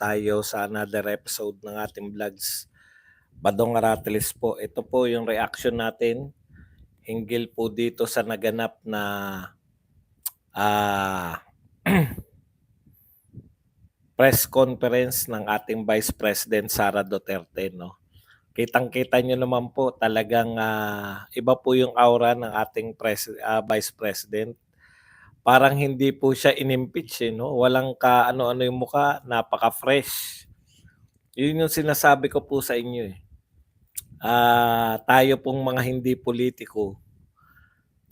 tayo sa another episode ng ating vlogs. Badong Aratiles po. Ito po yung reaction natin hinggil po dito sa naganap na ah, press conference ng ating Vice President Sara Duterte. No? Kitang-kita nyo naman po talagang iba po yung aura ng ating Vice President. Parang hindi po siya in-impeach, no? Walang ka ano-ano yung mukha, napaka-fresh. Yun yung sinasabi ko po sa inyo eh. Tayo pong mga hindi politiko,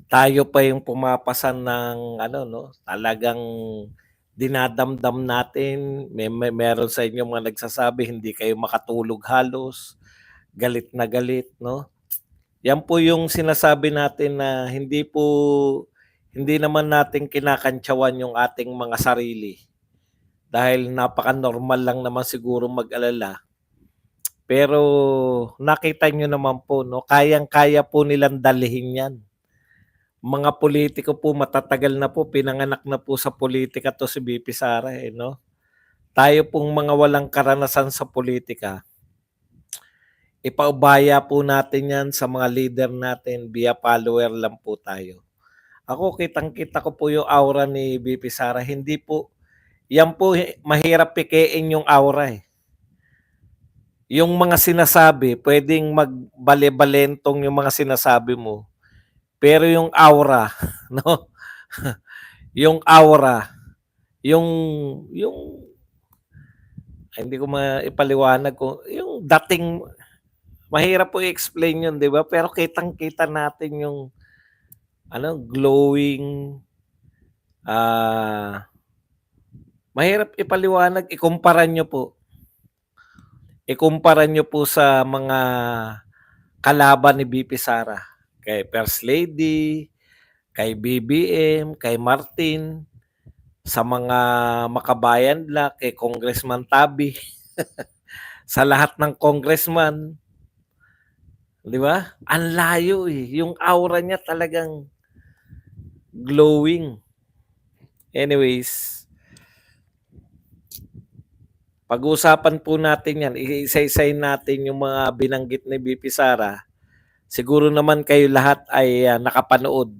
tayo pa yung pumapasan ng no, talagang dinadamdam natin. Meron sa inyo mga nagsasabi hindi kayo makatulog halos, galit na galit, no? Yan po yung sinasabi natin na hindi naman natin kinakantsawan yung ating mga sarili. Dahil napaka-normal lang naman siguro mag-alala. Pero nakita nyo naman po, no, kayang-kaya po nilang dalhin yan. Mga politiko po, matatagal na po, pinanganak na po sa politika to si BP Sara. No? Tayo pong mga walang karanasan sa politika, ipaubaya po natin yan sa mga leader natin, via follower lang po tayo. Ako, kitang-kita ko po yung aura ni BP Sara. Hindi po, yan po, mahirap pikein yung aura eh. Yung mga sinasabi, pwedeng magbale-balentong yung mga sinasabi mo. Pero yung aura, no? Yung aura, yung hindi ko maipaliwanag kung yung dating mahirap po i-explain yun, 'di ba? Pero kitang-kita natin yung glowing mahirap ipaliwanag, ikumpara nyo po. Ikumpara nyo po sa mga kalaban ni BP Sara. Kay First Lady, kay BBM, kay Martin, sa mga makabayan la, kay Congressman Tabi, sa lahat ng congressman. Di ba? Ang layo eh. Yung aura niya talagang glowing. Anyways, pag-uusapan po natin yan, isa-isay natin yung mga binanggit ni BP Sara. Siguro naman kayo lahat ay nakapanood.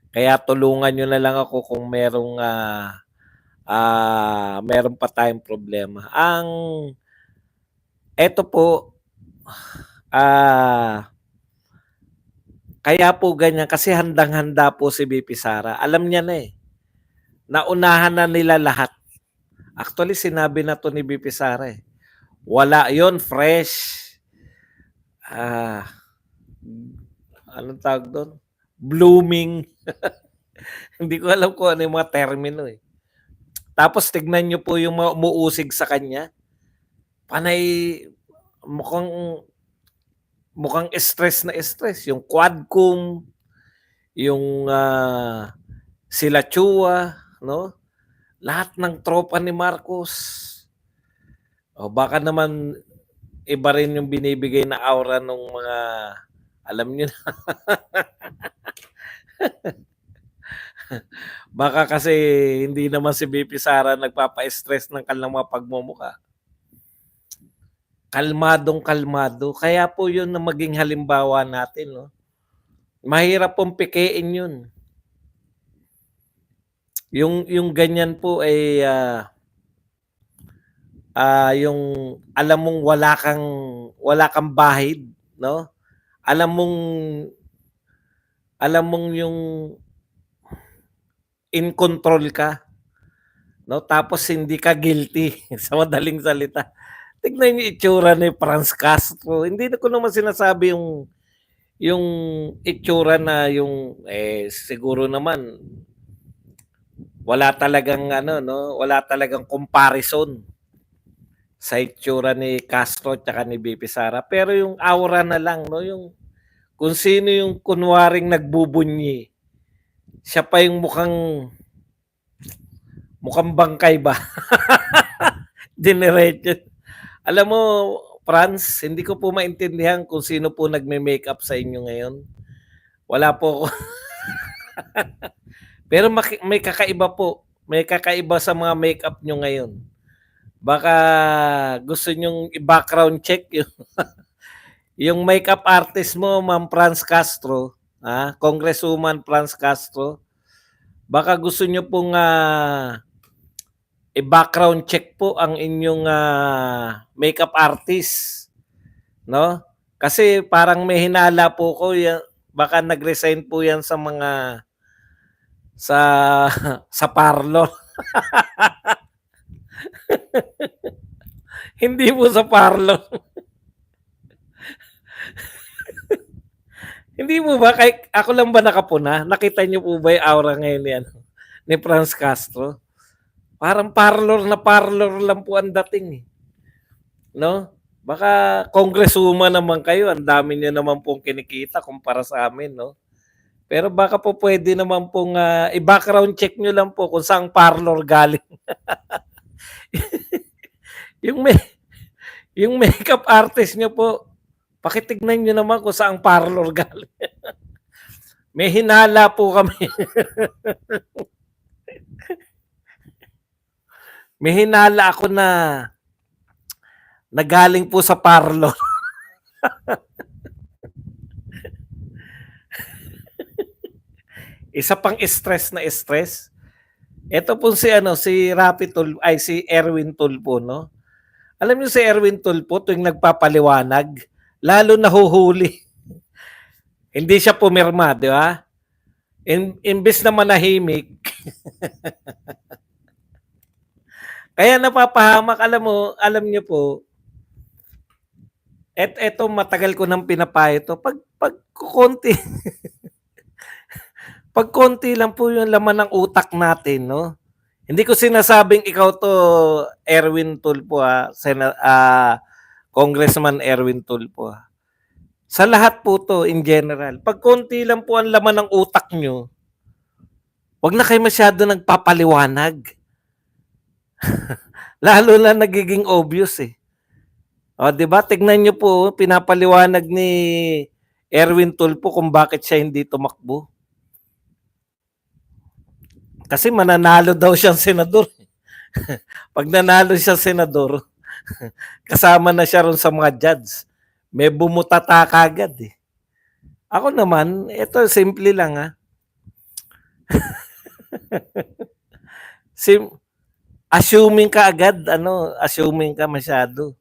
Kaya tulungan nyo na lang ako kung meron pa tayong problema. Eto po, kaya po ganyan kasi handang-handa po si BP Sara. Alam niya na eh. Naunahan na nila lahat. Actually, sinabi na to ni BP Sara eh. Wala yon fresh. Anong tawag doon? Blooming. Hindi ko alam kung ano yung mga termino eh. Tapos tignan nyo po yung mga umuusig sa kanya. Panay, mukhang stress na stress. Yung Quadcom, yung sila Chua, no? Lahat ng tropa ni Marcos. O baka naman iba rin yung binibigay na aura ng mga, alam nyo na. Baka kasi hindi naman si BP Sara nagpapa-stress ng kanilang mga pagmumuka. Kalmadong-kalmado. Kaya po yun na maging halimbawa natin. No? Mahirap pong pikein yun. Yung ganyan po ay yung alam mong wala kang bahid, no? Alam mong yung in control ka, no? Tapos hindi ka guilty sa madaling salita. Tignan niyo itsura ni Franz Castro. Hindi ko naman sinasabi yung itsura na yung siguro naman wala talagang wala talagang comparison sa itsura ni Castro at ni BP Sara. Pero yung aura na lang, no, yung kung sino yung kunwaring nagbubunyi, siya pa yung mukhang bangkay ba? Dinerecho. Alam mo, Franz, hindi ko po maintindihan kung sino po nagme-makeup sa inyo ngayon. Wala po ako. Pero may kakaiba po. May kakaiba sa mga makeup nyo ngayon. Baka gusto niyong i-background check yung makeup artist mo, Ma'am Franz Castro, Congresswoman Franz Castro. Baka gusto niyo pong i-background check po ang inyong makeup artist, no? Kasi parang may hinala po ko, baka nag-resign po yan sa mga sa sa parlor. Hindi po sa parlor. Hindi po ba kahit ako lang ba nakapuna? Nakita niyo po ba 'yung aura ngayon ni Franz Castro? Parang parlor lang po ang dating, eh, 'no? Baka congresswoman naman kayo, ang dami niyo naman pong kinikita kumpara sa amin, 'no? Pero baka po puwede naman pong, i-background check niyo lang po kung saang parlor galing. 'Yung may 'yung makeup artist niyo po, pakitignan niyo naman kung saang parlor galing. May hinala po kami. May hinala ako na galing po sa parlor. Isa pang stress na stress. Ito po si Rapi Tul ay si Erwin Tulfo, 'no? Alam niyo si Erwin Tulfo tuwing nagpapaliwanag, lalo nahuhuli. Hindi siya pumirma, 'di ba? Imbes na manahimik, kaya napapahamak. Alam niyo po, eto matagal ko nang pinapayo 'to, 'pag kokonti pag konti lang po yung laman ng utak natin, 'no? Hindi ko sinasabing ikaw 'to, Erwin Tulfo, Congressman Erwin Tulfo, Sa lahat po 'to in general. 'Pag konti lang po ang laman ng utak niyo, 'wag na kayo masyado nagpapaliwanag. Lalo na nagiging obvious, eh. O, 'di ba? Tignan niyo po, pinapaliwanag ni Erwin Tulfo kung bakit siya hindi tumakbo. Kasi mananalo daw siyang senador. Pag nanalo siya senador, kasama na siya ron sa mga judge. May bumutata kagad, eh. Ako naman, ito simple lang, Sim assuming ka agad, assuming ka masyado.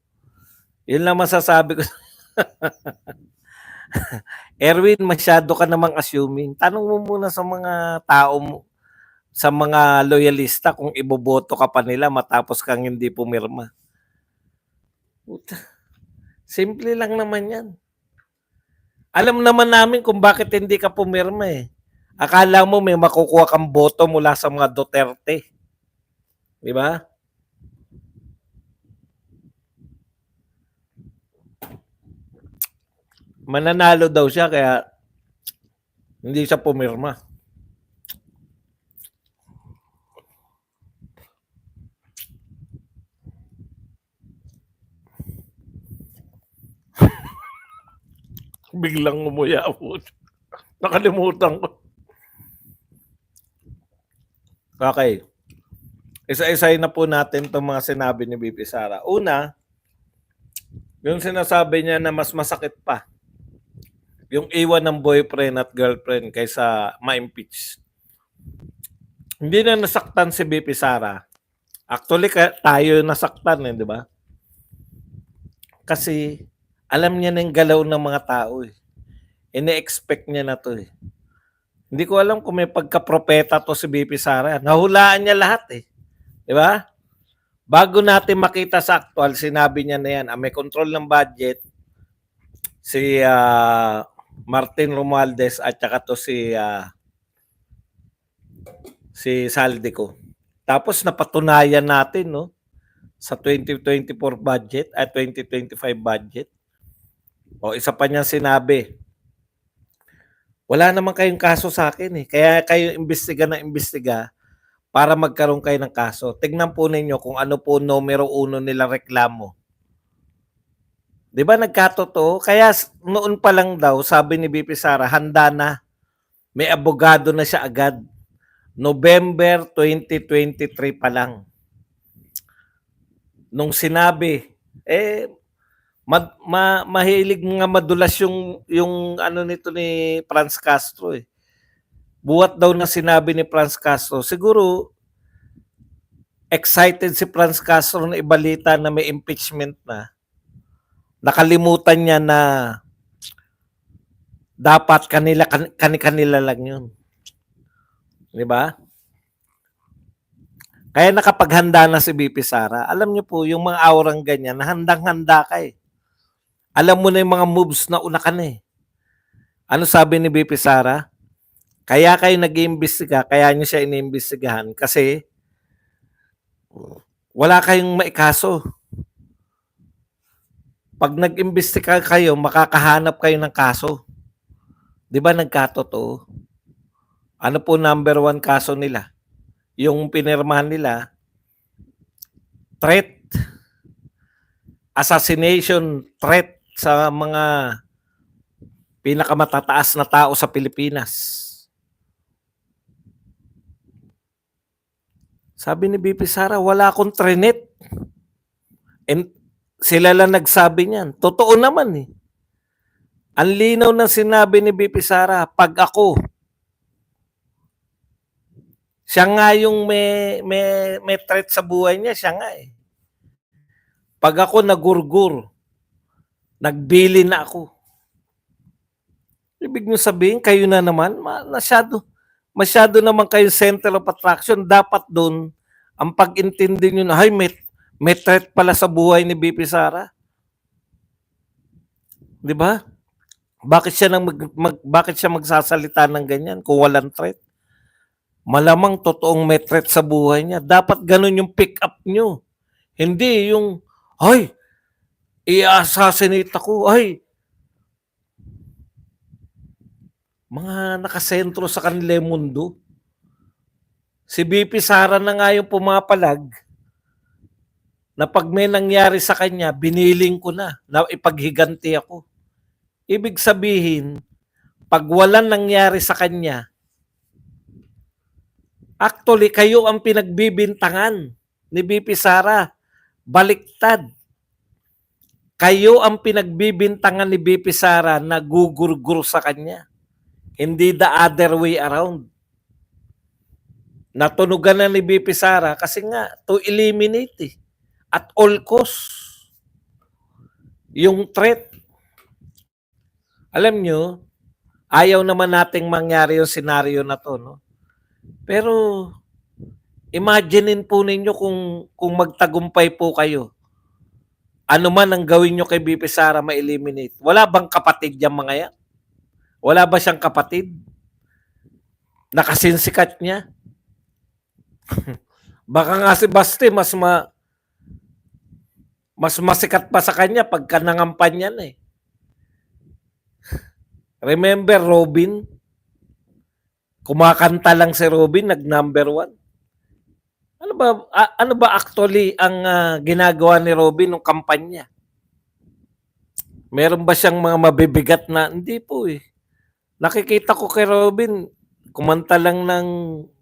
Yun lang masasabi ko. Erwin, masyado ka namang assuming. Tanong mo muna sa mga tao mo, sa mga loyalista kung iboboto ka pa nila matapos kang hindi pumirma. Puta, simple lang naman yan. Alam naman namin kung bakit hindi ka pumirma, eh. Akala mo may makukuha kang boto mula sa mga Duterte. Di ba? Mananalo daw siya kaya hindi siya pumirma. Biglang umuya po. Nakalimutan ko. Okay. Isa-isahin na po natin itong mga sinabi ni BP Sara. Una, yung sinasabi niya na mas masakit pa yung iwan ng boyfriend at girlfriend kaysa ma-impeach. Hindi na nasaktan si BP Sara. Actually, tayo nasaktan, di ba? Kasi alam niya na yung galaw ng mga tao, eh. Ine-expect niya na to, eh. Hindi ko alam kung may pagka-propeta to si BP Sara. Nahulaan niya lahat, eh. Di ba? Bago natin makita sa actual, sinabi niya na yan, may control ng budget si Martin Romualdez at saka to si Saldico. Tapos napatunayan natin, no, sa 2024 budget at 2025 budget. O isa pa niyang sinabi, wala naman kayong kaso sa akin, eh. Kaya kayo imbestiga na imbestiga para magkaroon kayo ng kaso. Tignan po ninyo kung ano po numero 1 nilang reklamo. 'Di ba nagkatotoo? Kaya noon pa lang daw, sabi ni BP Sara, handa na. May abogado na siya agad. November 2023 pa lang. nung sinabi, eh, mahilig nga madulas yung ano nito ni Franz Castro, eh. Buhat daw na sinabi ni Franz Castro, siguro excited si Franz Castro na ibalita na may impeachment na. Nakalimutan niya na dapat kanila lang yun. Di ba? Kaya nakapaghanda na si BP Sara. Alam niyo po, yung mga aurang ganyan, handang-handa ka eh. Alam mo na yung mga moves na una ka na eh. Ano sabi ni BP Sara? Kaya kayo nag-iimbestiga, kaya niyo siya iniimbestigahan kasi wala kayong maikaso. Pag nag-imbestiga kayo, makakahanap kayo ng kaso. Di ba nagkatotoo? Ano po number 1 kaso nila? Yung pinirmahan nila, threat, assassination threat sa mga pinakamatataas na tao sa Pilipinas. Sabi ni BP Sara, wala akong trinet. And sila lang nagsabi niyan. Totoo naman eh. Ang linaw ng sinabi ni BP Sara, pag ako, siya nga yung may threat sa buhay niya, siya nga eh. Pag ako nagurgur, nagbili na ako. Ibig nyo sabihin, kayo na naman, masyado naman kayo center of attraction. Dapat doon, ang pag-intindi nyo na, may threat pala sa buhay ni BP Sara. Di ba? Bakit siya magsasalita ng ganyan kung walang threat? Malamang totoong may threat sa buhay niya. Dapat ganun yung pick up nyo. Hindi yung, i-assassinate ako. Mga nakasentro sa kanila mundo. Si BP Sara na nga yung pumapalag na pag may nangyari sa kanya, biniling ko na ipaghiganti ako. Ibig sabihin, pag walang nangyari sa kanya, actually, kayo ang pinagbibintangan ni BP Sara. Baliktad. Kayo ang pinagbibintangan ni BP Sara na gugurgur sa kanya. Hindi the other way around. Natunugan na ni BP Sara kasi nga, to eliminate eh. At all cost. Yung threat. Alam nyo, ayaw naman nating mangyari yung senaryo na to, no? Pero, imaginein po ninyo kung magtagumpay po kayo. Ano man ang gawin nyo kay BP Sara ma-eliminate. Wala bang kapatid yung mga yan? Wala ba siyang kapatid? Nakasinsikat niya? Baka nga si Basti mas masikat pa sa kanya pagka nangampan yan eh. Remember Robin? Kumakanta lang si Robin, nag-number 1. Ano ba actually ang ginagawa ni Robin ng kampanya? Meron ba siyang mga mabibigat na? Hindi po eh. Nakikita ko kay Robin, kumanta lang ng,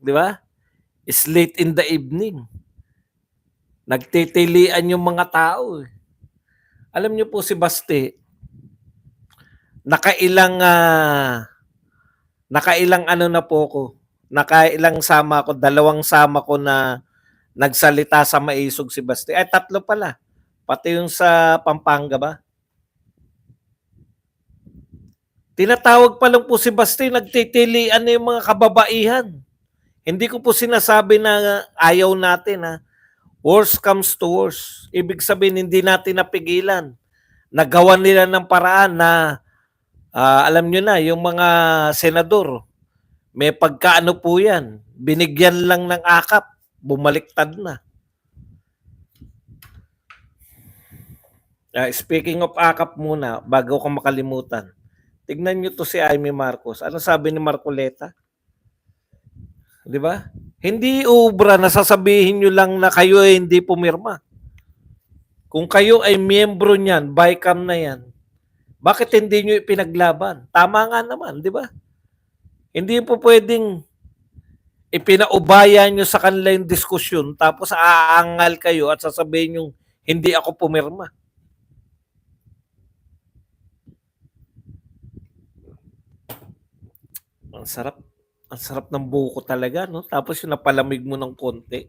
di ba? It's late in the evening. Nagtitilian yung mga tao eh. Alam niyo po si Basti, nakailang ano na po ko. Nakailang sama ko, 2 sama ko na nagsalita sa Maisog si Basti. 3 pala. Pati yung sa Pampanga ba? Tinatawag pa lang po si Basti, nagtitilian na yung mga kababaihan. Hindi ko po sinasabi na ayaw natin ha. Worst comes to worst. Ibig sabihin, hindi natin napigilan. Nagawa nila ng paraan na alam nyo na, yung mga senador, may pagkaano po yan. Binigyan lang ng akap, bumaliktad na. Speaking of akap muna, bago ko makalimutan, tignan nyo to si Amy Marcos. Ano sabi ni Marcoleta? Di ba? Hindi ubra na sasabihin nyo lang na kayo ay hindi pumirma. Kung kayo ay miyembro niyan, BICAM na yan, bakit hindi nyo ipinaglaban? Tama nga naman, di ba? Hindi po pwedeng ipinaubaya nyo sa kanila yung diskusyon tapos aangal kayo at sasabihin nyo hindi ako pumirma. Ang sarap. Ang sarap ng buko talaga, no? Tapos yung napalamig mo ng konti.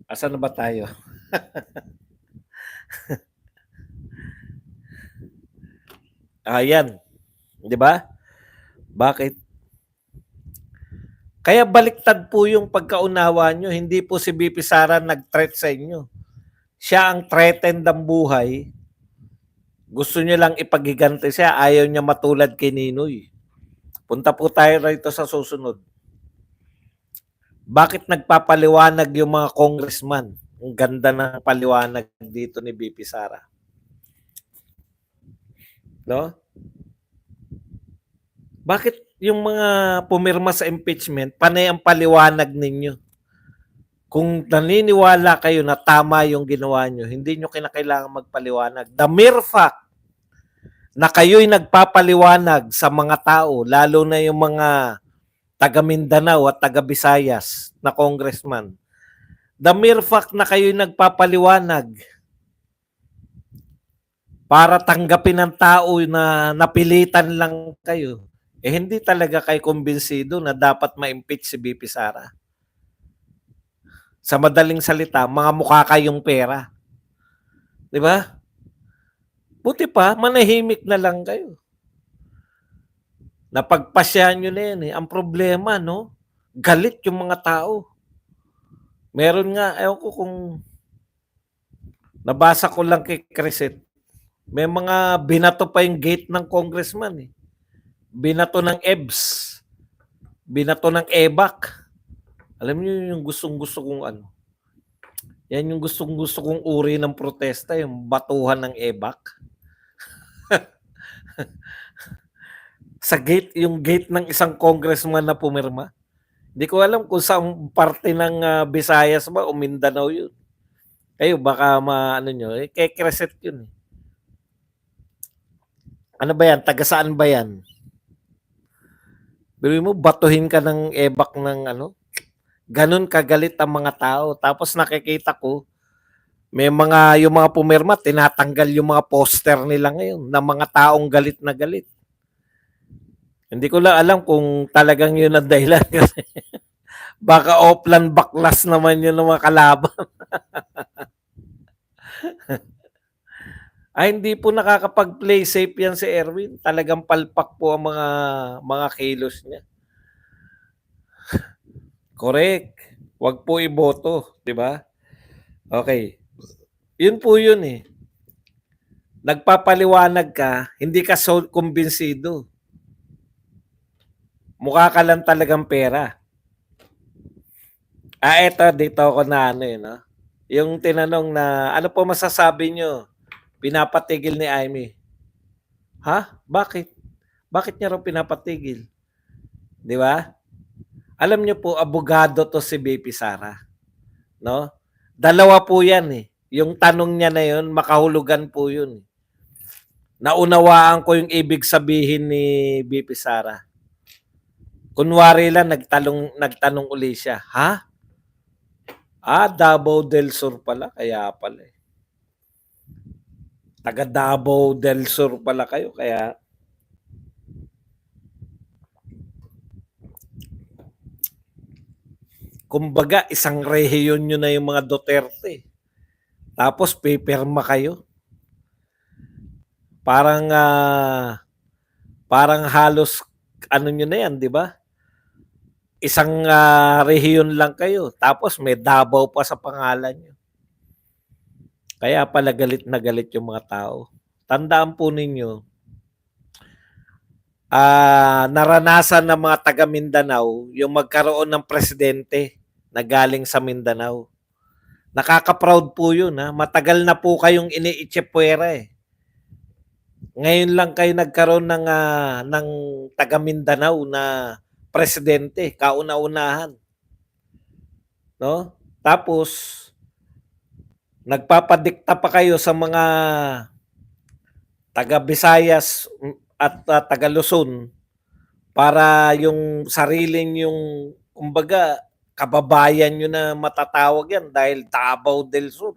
Asan na ba tayo? Ayan, 'di ba? Bakit? Kaya baliktad po yung pagkaunawa nyo. Hindi po si BP Sara nag-threat sa inyo. Siya ang threatened ng buhay. Gusto niyo lang ipaghiganti siya. Ayaw niya matulad kay Ninoy. Punta po tayo rito sa susunod. Bakit nagpapaliwanag yung mga congressman? Ang ganda ng paliwanag dito ni BP Sara. No? Bakit yung mga pumirma sa impeachment, panay ang paliwanag ninyo? Kung naniniwala kayo na tama yung ginawa nyo, hindi nyo kinakailangan magpaliwanag. The mere fact na kayo'y nagpapaliwanag sa mga tao, lalo na yung mga taga Mindanao at taga Visayas na congressman, the mere fact na kayo'y nagpapaliwanag para tanggapin ng tao na napilitan lang kayo, hindi talaga kayo kumbinsido na dapat ma-impeach si BP Sara. Sa madaling salita, mga mukha kayong pera. 'Di ba? Buti pa, manahimik na lang kayo. Napagpasyahan nyo na yan eh. Ang problema, no? Galit yung mga tao. Meron nga, ewan ko kung nabasa ko lang kay Crescent, may mga binato pa yung gate ng congressman eh. Binato ng EBS. Binato ng EBAC. Alam niyo yung gustong-gusto kong ano. Yan yung gustong-gusto kong uri ng protesta, yung batuhan ng EBAC. Sa gate, yung gate ng isang congressman na pumirma. Hindi ko alam kung saan parte ng Visayas ba o Mindanao yun. Kayo baka maano nyo, kay Crescent yun. Ano ba yan? Taga saan ba yan? Bili mo, batuhin ka ng EBAC ng ano? Ganun kagalit ang mga tao. Tapos nakikita ko, may mga, yung mga pumirma, tinatanggal yung mga poster nila ngayon ng mga taong galit na galit. Hindi ko lang alam kung talagang yun ang dahilan kasi baka offline backlash naman yun ng mga kalaban. Ay, hindi po nakakapag-play safe yan si Erwin. Talagang palpak po ang mga kilos niya. Correct. Huwag po iboto, di ba? Okay. Yun po yun eh. Nagpapaliwanag ka, hindi ka so kumbinsido. Mukha ka lang talagang pera. Eto, dito ako na ano yun, no? Yung tinanong na, ano po masasabi nyo? Pinapatigil ni Amy. Ha? Bakit? Bakit niya raw pinapatigil? Di ba? Alam niyo po, abogado to si BP Sara. No? Dalawa po yan eh. Yung tanong niya na yun, makahulugan po yun. Naunawaan ko yung ibig sabihin ni BP Sara. Kunwari lang, nagtanong uli siya, ha? Davao del Sur pala, kaya pala eh. Taga Davao del Sur pala kayo, kaya kumbaga isang rehiyon nyo na yung mga Duterte. Tapos pipirma kayo. Parang halos ano nyo na yan, di ba? Isang rehiyon lang kayo. Tapos may Davao pa sa pangalan nyo. Kaya pala galit na galit yung mga tao. Tandaan po ninyo, naranasan ng mga taga Mindanao yung magkaroon ng presidente na galing sa Mindanao. Nakaka-proud po yun. Ha? Matagal na po kayong iniitsepwera eh. Ngayon lang kayo nagkaroon ng taga Mindanao na presidente, kauna-unahan. No? Tapos, nagpapadikta pa kayo sa mga taga Visayas at taga Luzon para yung sariling yung kumbaga kababayan nyo na matatawag yan dahil Davao del Sur.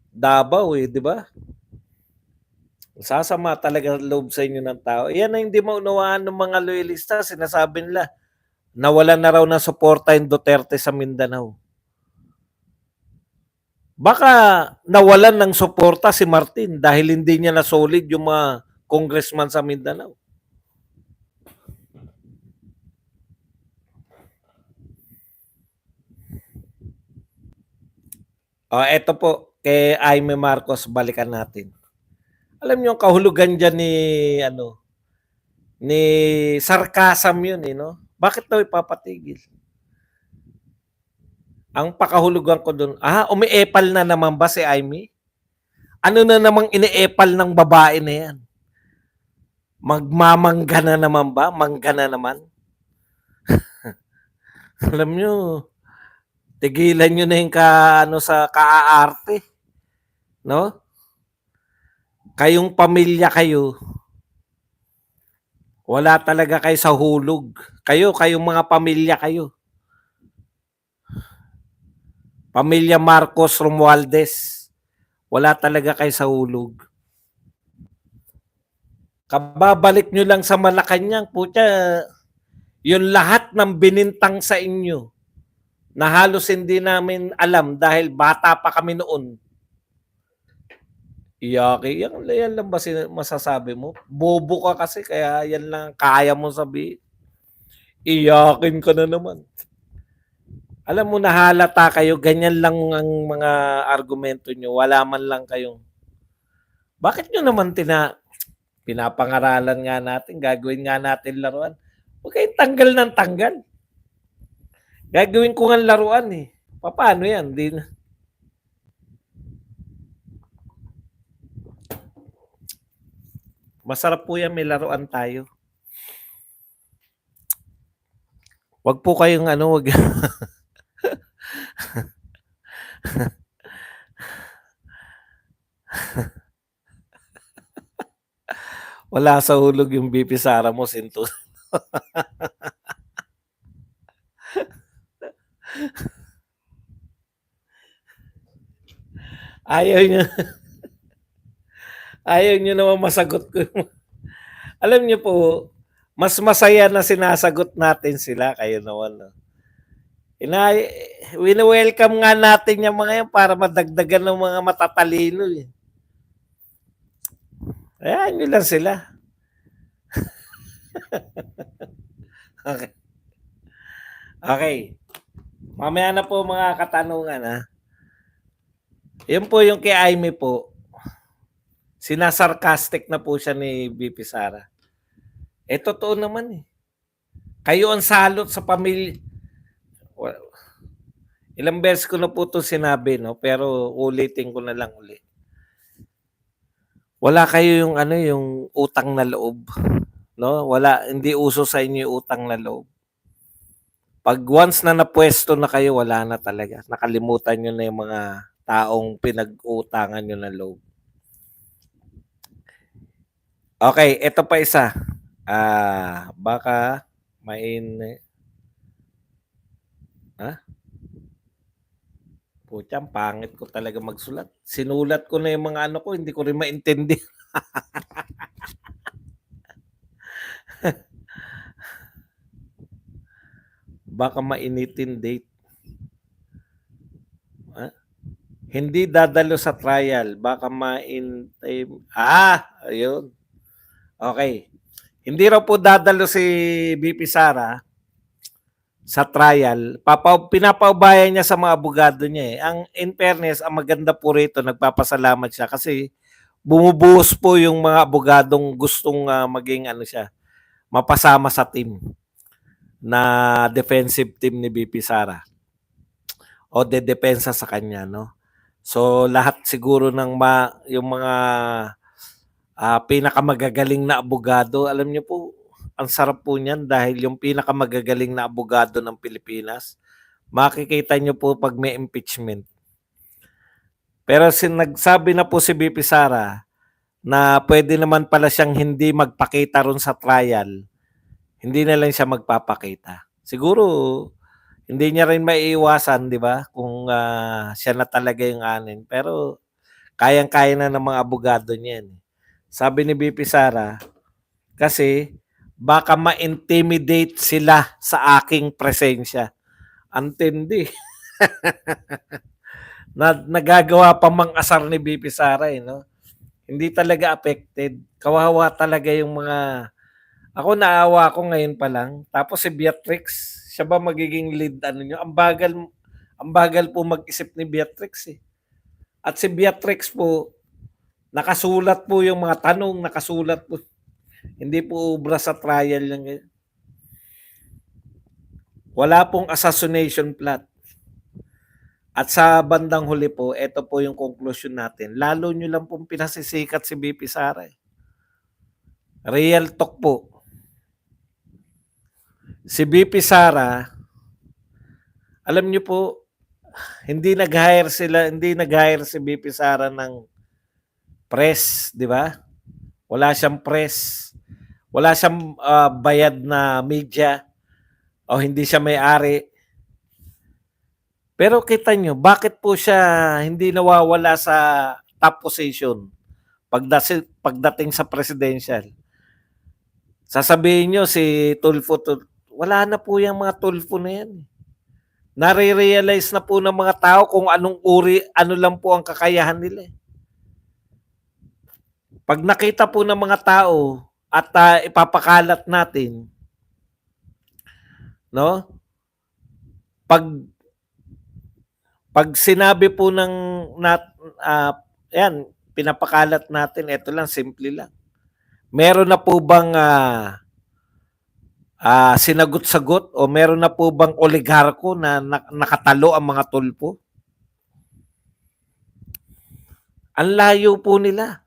Davao eh, di ba? Sasama talaga loob sa inyo ng tao. Yan ang hindi maunawaan ng mga loyalista. Sinasabi nila, nawalan na raw ng suporta yung Duterte sa Mindanao. Baka nawalan ng suporta si Martin dahil hindi niya na solid yung mga congressman sa Mindanao. Eto po, kay Aimee Marcos, balikan natin. Alam niyo ang kahulugan diyan ni sarcasm yun eh, no? Bakit daw ipapatigil? Ang pakahulugan ko doon, umiepal na naman ba si Aimee? Ano na namang iniepal ng babae na yan? Magmamangga na naman ba? Mangga na naman? Alam nyo, tigilan nyo na yung sa kaaarte. No? Kayong pamilya kayo, wala talaga kayo sa hulog. Kayong mga pamilya kayo. Pamilya Marcos Romualdez, wala talaga kayo sa hulog. Kababalik nyo lang sa Malacanang, putya, yung lahat ng binintang sa inyo na halos hindi namin alam dahil bata pa kami noon. Iyaki, yan lang ba masasabi mo? Bobo ka kasi kaya yan lang kaya mo sabihin. Iyakin ka na naman. Alam mo, nahalata kayo, ganyan lang ang mga argumento nyo. Wala man lang kayong... Bakit nyo naman pinapangaralan nga natin, gagawin nga natin laruan? Huwag kayong tanggal ng tanggal. Gagawin ko nga laruan eh. Paano yan? Di na. Masarap po yan, may laruan tayo. Wag po kayong wag... Wala sa hulog yung BP Sara mo, Sinto. Ayaw nyo naman masagot ko. Alam nyo po, mas masaya na sinasagot natin sila kayo naman. No? Wini-welcome nga natin yung mga yan para madagdagan ng mga matatalino. Eh. Ayan nyo lang sila. Okay. Okay. Mamaya na po mga katanungan ha. Yun po yung kay Aimee po. Sinasarcastic na po siya ni BP Sara. Totoo naman eh. Kayo ang salot sa pamilya. Ilang beses ko na po ito sinabi, no? Pero ulitin ko na lang ulit. Wala kayo yung yung utang na loob, no? Hindi uso sa inyo yung utang na loob. Pag once na napwesto na kayo, wala na talaga. Nakalimutan nyo na yung mga taong pinag-utangan nyo ng loob. Okay, ito pa isa. Baka Pucha, pangit ko talaga magsulat. Sinulat ko na yung mga ko, hindi ko rin maintindi. Baka mainitin date. Hindi dadalo sa trial. Baka ayun. Okay. Hindi raw po dadalo si BP Sara sa trial. Pinapaubayan niya sa mga abogado niya eh. In fairness, ang maganda po rito, nagpapasalamat siya kasi bumubuhos po yung mga abogadong gustong maging mapasama sa team na defensive team ni BP Sara o depensa sa kanya, no? So lahat siguro ng yung mga pinakamagagaling na abogado, alam niyo po, ang sarap po niyan dahil yung pinakamagagaling na abogado ng Pilipinas, makikita niyo po pag may impeachment. Pero nagsabi na po si BP Sara na pwede naman pala siyang hindi magpakita ron sa trial, hindi na lang siya magpapakita. Siguro, Hindi niya rin maiiwasan, 'di ba, kung, siya na talaga yung anin. Pero kayang-kaya na ng mga abogado niyan. Sabi ni VP Sara, kasi baka ma-intimidate sila sa aking presensya. Ang tindi. Nagagawa pa mang-asar ni VP Sara, eh, 'no? Hindi talaga affected. Kawawa talaga yung mga ako naawa ako ngayon pa lang. Tapos si Beatrix, siya ba magiging lead ano niyo? Ang bagal po mag-isip ni Beatrix, eh. At si Beatrix po, nakasulat po yung mga tanong, nakasulat po. Hindi po ubra sa trial lang yan. Wala pong assassination plot. At sa bandang huli po, ito po yung conclusion natin. Lalo nyo lang pong pinasisikat si VP Sara. Real talk po. Si VP Sara, alam nyo po, hindi nag-hire si VP Sara ng press, di ba? Wala siyang press. Wala siyang bayad na media o hindi siya may-ari. Pero kita nyo, bakit po siya hindi nawawala sa top position pagdating sa presidential? Sasabihin nyo si Tulfo, wala na po yung mga Tulfo na yan. Nare-realize na po ng mga tao kung anong uri, ano lang po ang kakayahan nila. Pag nakita po ng mga tao at ipapakalat natin, no? Pag sinabi po ng yan, pinapakalat natin, ito lang, simple lang. Meron na po bang sinagot-sagot o meron na po bang oligarko na nakatalo ang mga tulpo? Ang layo po nila.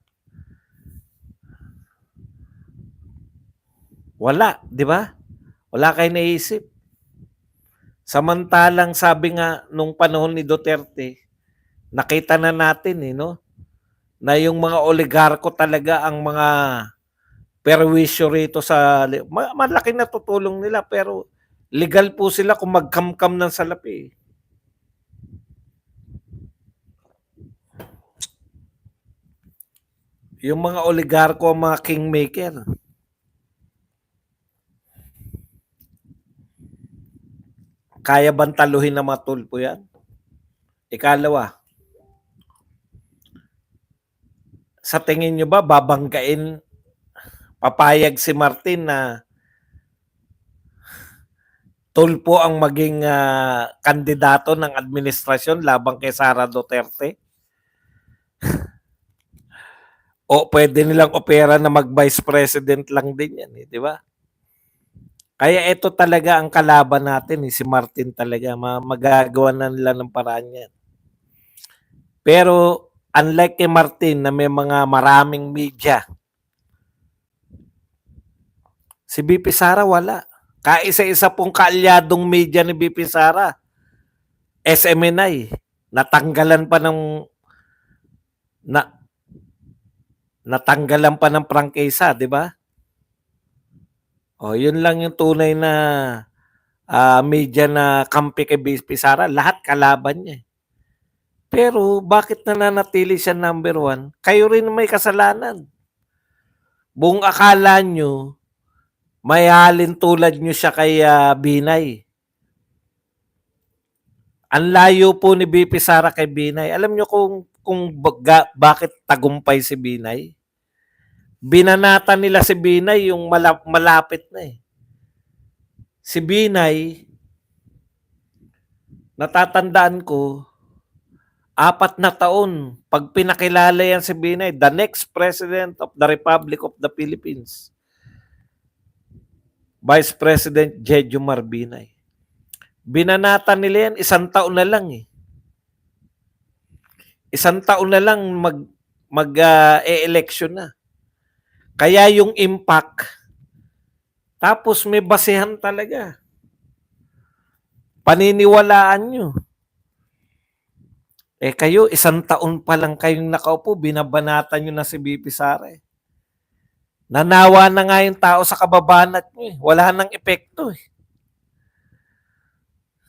Wala, di ba? Wala kayo naisip. Samantalang sabi nga nung panahon ni Duterte, nakita na natin no, na yung mga oligarko talaga ang mga perwisyo rito sa malaki na tutulong nila pero legal po sila kung magkamkam ng salapi. Yung mga oligarko, mga kingmaker. Kaya bang taluhin ng mga tulpo yan? Ikalawa, sa tingin nyo ba babanggain, papayag si Martin na tulpo ang maging kandidato ng administrasyon labang kay Sara Duterte? O pwede nilang opera na mag-vice president lang din yan, di ba? Kaya ito talaga ang kalaban natin, si Martin talaga. Magagawa na nila ng paraan yan. Pero unlike kay Martin na may mga maraming media, si VP Sara wala. Kaisa-isa pong kaalyadong media ni VP Sara, SMNI, natanggalan pa ng prangkisa, di ba? O, yun lang yung tunay na media na kampi kay VP Sara. Lahat kalaban niya. Pero bakit nananatili siya number 1? Kayo rin may kasalanan. Buong akala nyo, may halin tulad nyo siya kay Binay. Ang layo po ni VP Sara kay Binay. Alam nyo kung bakit tagumpay si Binay? Binanata nila si Binay yung malapit na eh. Si Binay, natatandaan ko, 4 na taon, pag pinakilala yan si Binay, the next President of the Republic of the Philippines, Vice President Jejomar Binay. Binanata nila yan, 1 taon na lang eh. 1 taon na lang mag-e-election na. Kaya yung impact, tapos may basehan talaga. Paniniwalaan nyo. Kayo, 1 taon pa lang kayong nakaupo, binabanatan nyo na si VP Sara. Nanawa na nga yung tao sa kababanat nyo. Wala nang epekto.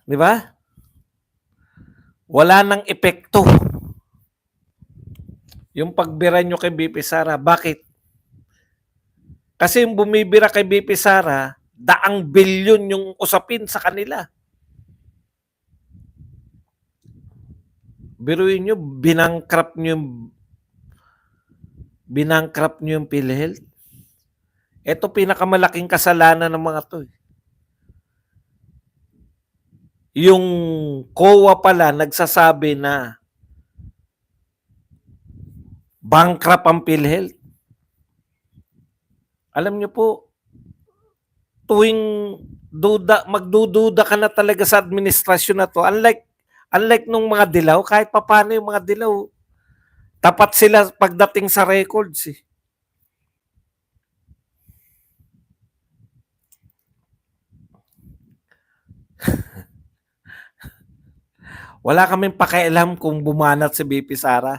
Di ba? Wala nang epekto. Yung pagbira nyo kay BP Sara. Bakit? Kasi yung bumibira kay BP Sara, daang bilyon yung usapin sa kanila. Biruin nyo, binangkrap nyo yung PhilHealth. Ito pinakamalaking kasalanan ng mga to. Yung COA pala nagsasabi na bankrupt ang PhilHealth. Alam nyo po, tuwing magdududa ka na talaga sa administrasyon na to, unlike nung mga dilaw, kahit papano yung mga dilaw, tapat sila pagdating sa records eh. Wala kaming pakialam kung bumanat si BP Sara.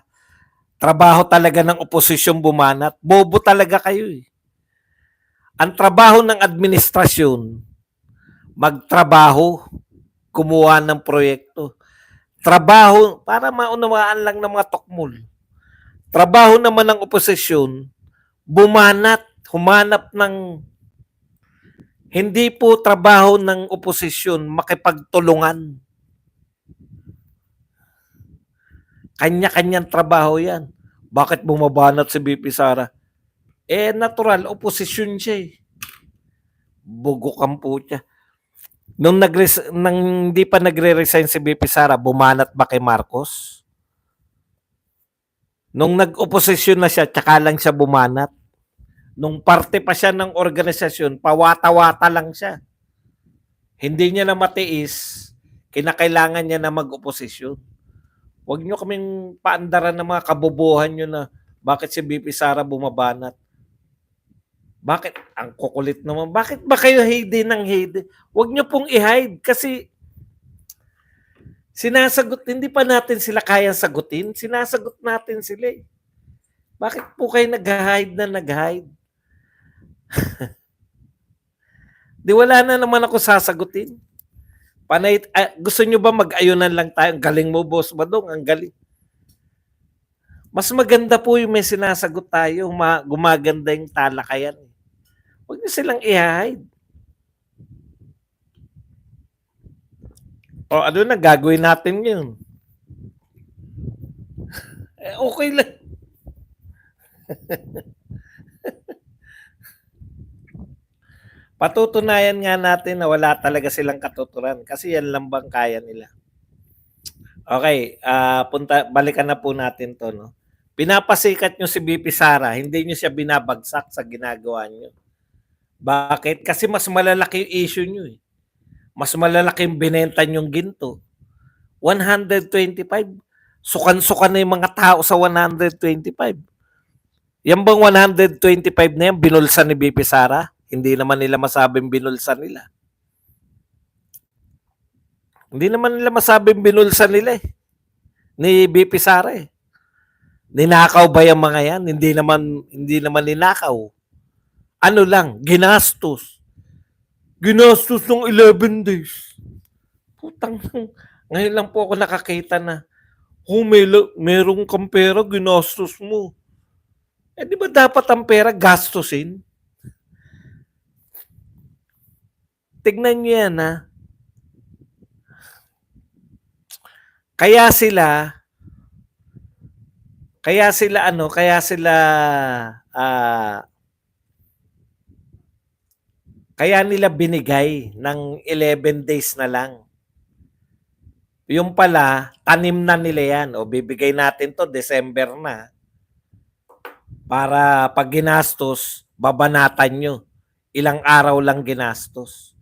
Trabaho talaga ng oposisyon bumanat. Bobo talaga kayo eh. Ang trabaho ng administrasyon, magtrabaho, kumuha ng proyekto. Trabaho, para maunawaan lang ng mga tokmol. Trabaho naman ng oposisyon, humanap ng, hindi po trabaho ng oposisyon makipagtulungan. Kanya-kanyang trabaho yan. Bakit bumabanat si BP Sara? Natural, oposisyon siya eh. Bugok ang puta. Nung hindi pa nagre-resign si BP Sara, bumanat ba kay Marcos? Nung nag-oposisyon na siya, tsaka lang siya bumanat. Nung parte pa siya ng organisasyon, pawata-wata lang siya. Hindi niya na matiis, kinakailangan niya na mag-oposisyon. Huwag niyo kaming paandaran ng mga kabobohan niyo na bakit si BP Sara bumabanat. Bakit? Ang kukulit naman. Bakit ba kayo hide ng hide? Huwag niyo pong i-hide kasi hindi pa natin sila kayang sagutin. Sinasagot natin sila eh. Bakit po kayo nag-hide na nag-hide? Di wala na naman ako sasagutin. Gusto nyo ba mag-ayunan lang tayo? Ang galing mo, Boss Badong. Ang galing. Mas maganda po yung may sinasagot tayo. Gumaganda yung talakayan. Huwag nyo silang i-hide. O ano na, gagawin natin yun. Okay lang. Patutunayan nga natin na wala talaga silang katuturan kasi yan lang bang kaya nila. Okay, balikan na po natin to. No? Pinapasikat nyo si BP Sara, hindi nyo siya binabagsak sa ginagawa nyo. Bakit? Kasi mas malalaki yung issue nyo eh. Mas malalaki yung binenta nyong ginto. 125. Sukan-sukan na yung mga tao sa 125. Yan bang 125 na yan, binulsa ni BP Sara? Hindi naman nila masabing binulsa nila. Hindi naman nila masabing binulsa nila eh. Ni BP Sara eh. Ninakaw ba yung mga yan? Hindi naman ninakaw. Ano lang, ginastos. Ginastos ng 11 days. Putang, ngayon lang po ako nakakita na, merong kang pera, ginastos mo. Di ba dapat ang pera gastusin? Tignan niyo yan ha. Kaya nila binigay ng 11 days na lang. Yung pala, tanim na nila yan. O bibigay natin to December na. Para pag ginastos, babanatan nyo. Ilang araw lang ginastos.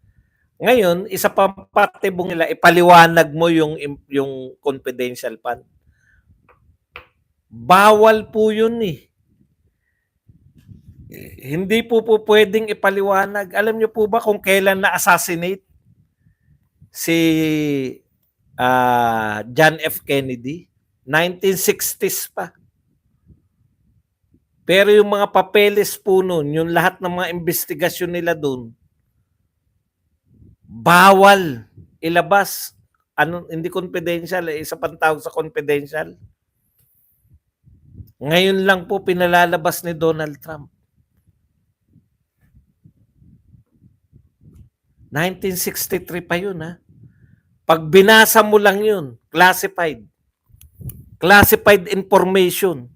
Ngayon, isa pa patibong nila, ipaliwanag mo yung confidential fund. Bawal po yun eh. Hindi po pwedeng ipaliwanag. Alam niyo po ba kung kailan na-assassinate si John F. Kennedy? 1960s pa. Pero yung mga papeles po nun, yung lahat ng mga investigasyon nila dun, bawal ilabas. Ano, hindi confidential, isa pang tawag sa confidential. Ngayon lang po pinalalabas ni Donald Trump. 1963 pa yun, ha? Pag binasa mo lang yun, classified. Classified information.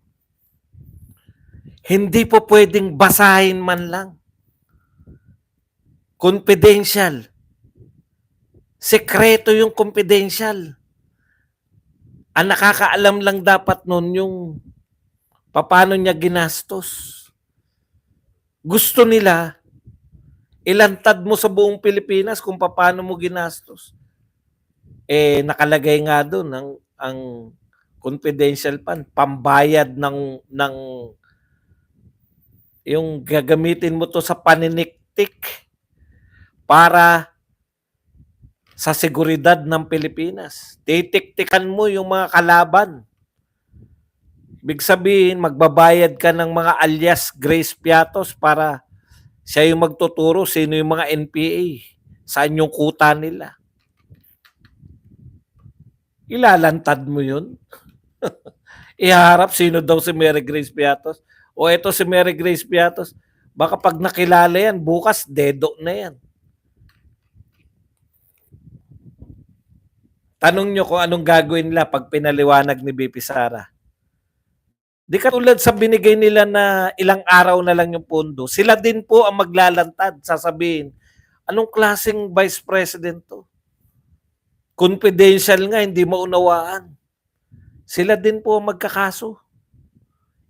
Hindi po pwedeng basahin man lang. Confidential. Sekreto yung confidential. Ang nakakaalam lang dapat nun yung paano niya ginastos. Gusto nila, ilantad mo sa buong Pilipinas kung paano mo ginastos. Nakalagay nga doon ang confidential fund, pambayad ng yung gagamitin mo to sa paniniktik para sa seguridad ng Pilipinas. Titiktikan mo yung mga kalaban. Ibig sabihin, magbabayad ka ng mga alias Grace Piatos para siya yung magtuturo sino yung mga NPA, saan yung kuta nila. Ilalantad mo yun. Iharap sino daw si Mary Grace Piatos. O ito si Mary Grace Piatos, baka pag nakilala yan, bukas dedo na yan. Tanong nyo kung anong gagawin nila pag pinaliwanag ni BP Sara. Di katulad sa binigay nila na ilang araw na lang yung pondo, sila din po ang maglalantad, sasabihin, anong klaseng vice president to? Confidential nga, hindi maunawaan. Sila din po ang magkakaso.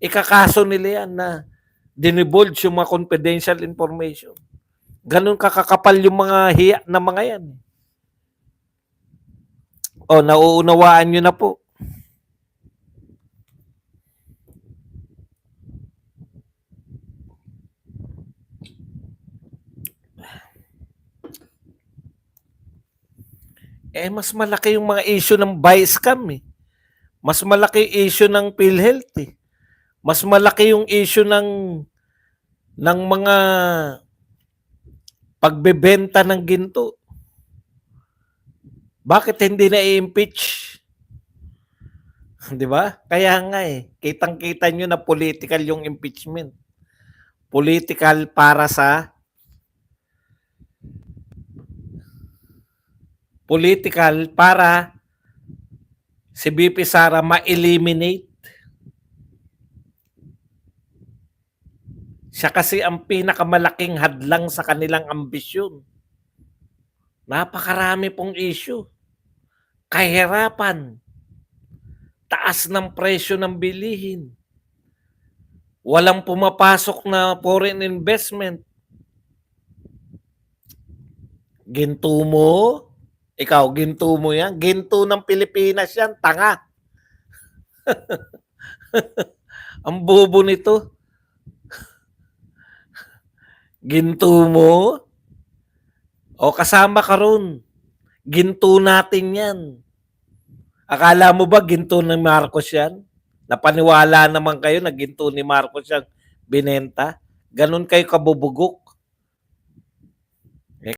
Ikakaso nila yan na dinivulge yung mga confidential information. Ganun kakakapal yung mga hiya na mga yan. O, nauunawaan nyo na po. Mas malaki yung mga issue ng buy scam eh. Mas malaki issue ng PhilHealth eh. Mas malaki yung issue ng mga pagbebenta ng ginto. Bakit hindi na i-impeach? Di ba? Kaya nga eh, kitang-kita nyo na political yung impeachment. Political para si BP Sara ma-eliminate. Siya kasi ang pinakamalaking hadlang sa kanilang ambisyon. Napakarami pong issue. Kahirapan. Taas ng presyo ng bilihin. Walang pumapasok na foreign investment. Ginto mo? Ikaw, ginto mo yan? Ginto ng Pilipinas yan, tanga. Ang bobo nito. Ginto mo? O kasama ka ron. Ginto natin yan. Akala mo ba ginto ng Marcos yan? Napaniwala naman kayo na ginto ni Marcos yan binenta? Ganun kayo kabubugok.